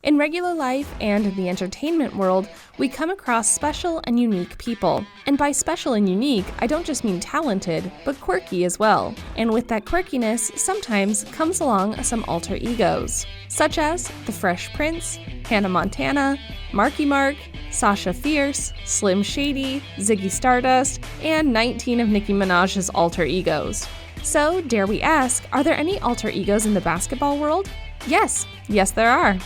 In regular life and in the entertainment world, we come across special and unique people. And by special and unique, I don't just mean talented, but quirky as well. And with that quirkiness, sometimes comes along some alter egos, such as the Fresh Prince, Hannah Montana, Marky Mark, Sasha Fierce, Slim Shady, Ziggy Stardust, and 19 of Nicki Minaj's alter egos. So, dare we ask, are there any alter egos in the basketball world? Yes there are.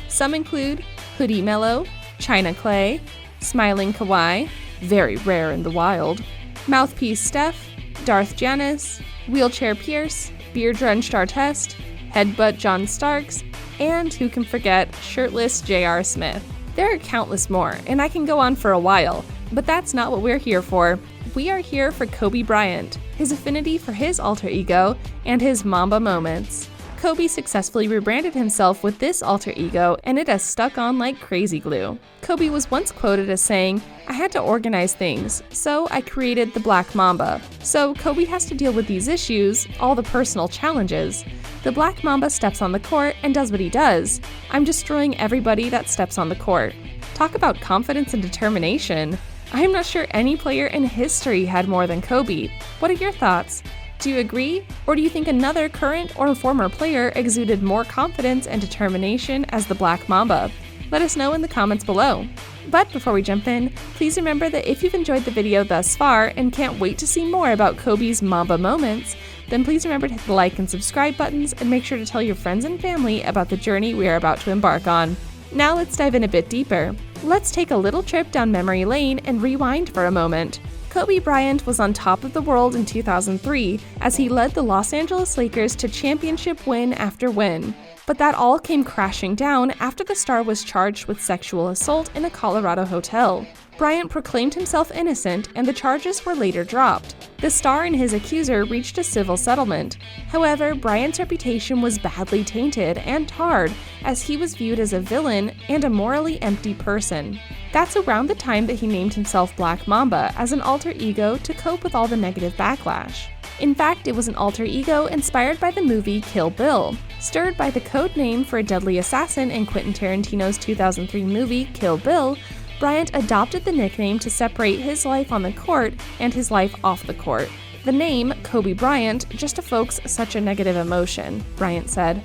Some include Hoodie Mello, China Clay, Smiling Kawhi, very rare in the wild, Mouthpiece Steph, Darth Janice, Wheelchair Pierce, Beer-Drenched Artest, Headbutt John Starks, and who can forget Shirtless J.R. Smith. There are countless more, and I can go on for a while, but that's not what we're here for. We are here for Kobe Bryant, his affinity for his alter ego, and his Mamba moments. Kobe successfully rebranded himself with this alter ego, and it has stuck on like crazy glue. Kobe was once quoted as saying, "I had to organize things, so I created the Black Mamba." So Kobe has to deal with these issues, all the personal challenges. The Black Mamba steps on the court and does what he does. I'm destroying everybody that steps on the court. Talk about confidence and determination. I'm not sure any player in history had more than Kobe. What are your thoughts? Do you agree? Or do you think another current or former player exuded more confidence and determination as the Black Mamba? Let us know in the comments below. But before we jump in, please remember that if you've enjoyed the video thus far and can't wait to see more about Kobe's Mamba moments, then please remember to hit the like and subscribe buttons and make sure to tell your friends and family about the journey we are about to embark on. Now let's dive in a bit deeper. Let's take a little trip down memory lane and rewind for a moment. Kobe Bryant was on top of the world in 2003 as he led the Los Angeles Lakers to championship win after win. But that all came crashing down after the star was charged with sexual assault in a Colorado hotel. Bryant proclaimed himself innocent and the charges were later dropped. The star and his accuser reached a civil settlement. However, Bryant's reputation was badly tainted and tarred as he was viewed as a villain and a morally empty person. That's around the time that he named himself Black Mamba as an alter ego to cope with all the negative backlash. In fact, it was an alter ego inspired by the movie Kill Bill. Stirred by the code name for a deadly assassin in Quentin Tarantino's 2003 movie Kill Bill, Bryant adopted the nickname to separate his life on the court and his life off the court. The name, Kobe Bryant, just evokes such a negative emotion, Bryant said.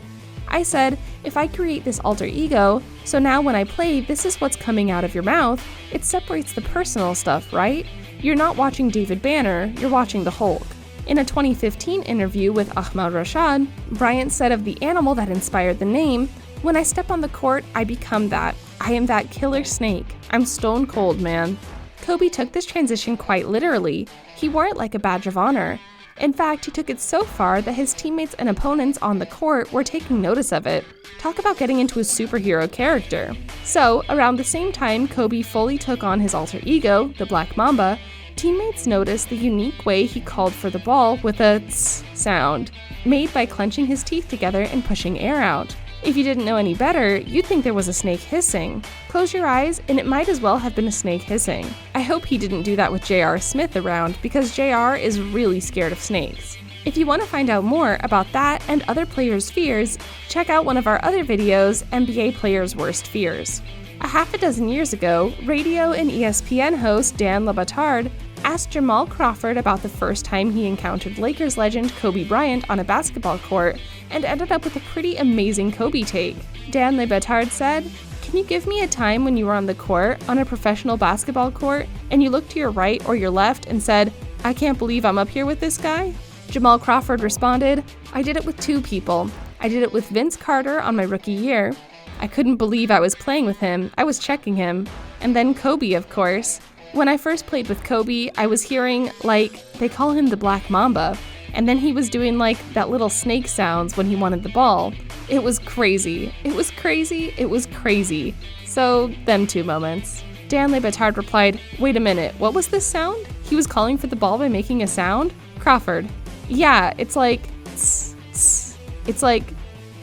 I said, if I create this alter ego, so now when I play, this is what's coming out of your mouth, it separates the personal stuff, right? You're not watching David Banner, you're watching the Hulk. In a 2015 interview with Ahmad Rashad, Bryant said of the animal that inspired the name, "When I step on the court, I become that. I am that killer snake. I'm stone cold, man." Kobe took this transition quite literally. He wore it like a badge of honor. In fact, he took it so far that his teammates and opponents on the court were taking notice of it. Talk about getting into a superhero character. So, around the same time Kobe fully took on his alter ego, the Black Mamba, teammates noticed the unique way he called for the ball with a tss sound, made by clenching his teeth together and pushing air out. If you didn't know any better, you'd think there was a snake hissing. Close your eyes, and it might as well have been a snake hissing. I hope he didn't do that with J.R. Smith around, because J.R. is really scared of snakes. If you want to find out more about that and other players' fears, check out one of our other videos, NBA Players' Worst Fears. A half a dozen years ago, radio and ESPN host Dan Le Batard asked Jamal Crawford about the first time he encountered Lakers legend Kobe Bryant on a basketball court and ended up with a pretty amazing Kobe take. Dan Le Batard said, "Can you give me a time when you were on the court, on a professional basketball court, and you looked to your right or your left and said, 'I can't believe I'm up here with this guy'?" Jamal Crawford responded, "I did it with two people. I did it with Vince Carter on my rookie year. I couldn't believe I was playing with him. I was checking him. And then Kobe, of course. When I first played with Kobe, I was hearing, they call him the Black Mamba, and then he was doing that little snake sounds when he wanted the ball. It was crazy. It was crazy. It was crazy." So, them two moments. Dan Le Batard replied, "Wait a minute, what was this sound? He was calling for the ball by making a sound?" Crawford, "Yeah, it's like tss, tss. It's like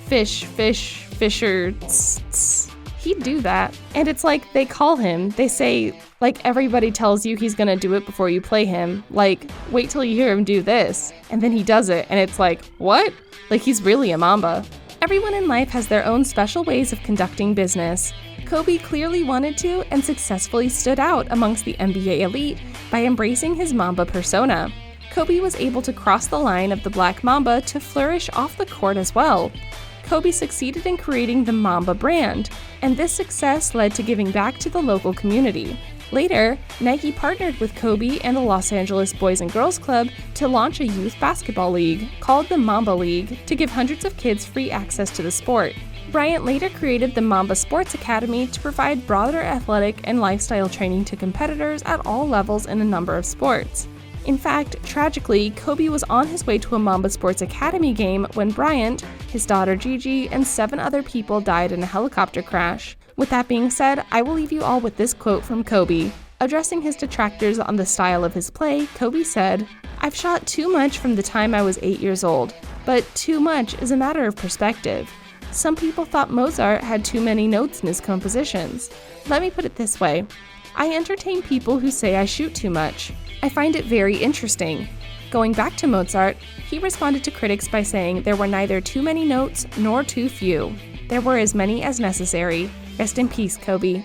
fish, fish, fisher, tss, tss." He'd do that. And it's like they call him, they say, everybody tells you he's gonna do it before you play him. Wait till you hear him do this. And then he does it, and it's like, what? He's really a Mamba. Everyone in life has their own special ways of conducting business. Kobe clearly wanted to and successfully stood out amongst the NBA elite by embracing his Mamba persona. Kobe was able to cross the line of the Black Mamba to flourish off the court as well. Kobe succeeded in creating the Mamba brand, and this success led to giving back to the local community. Later, Nike partnered with Kobe and the Los Angeles Boys and Girls Club to launch a youth basketball league called the Mamba League to give hundreds of kids free access to the sport. Bryant later created the Mamba Sports Academy to provide broader athletic and lifestyle training to competitors at all levels in a number of sports. In fact, tragically, Kobe was on his way to a Mamba Sports Academy game when Bryant, his daughter Gigi, and 7 other people died in a helicopter crash. With that being said, I will leave you all with this quote from Kobe. Addressing his detractors on the style of his play, Kobe said, "I've shot too much from the time I was 8 years old, but too much is a matter of perspective. Some people thought Mozart had too many notes in his compositions. Let me put it this way. I entertain people who say I shoot too much. I find it very interesting." Going back to Mozart, he responded to critics by saying there were neither too many notes nor too few. There were as many as necessary. Rest in peace, Kobe.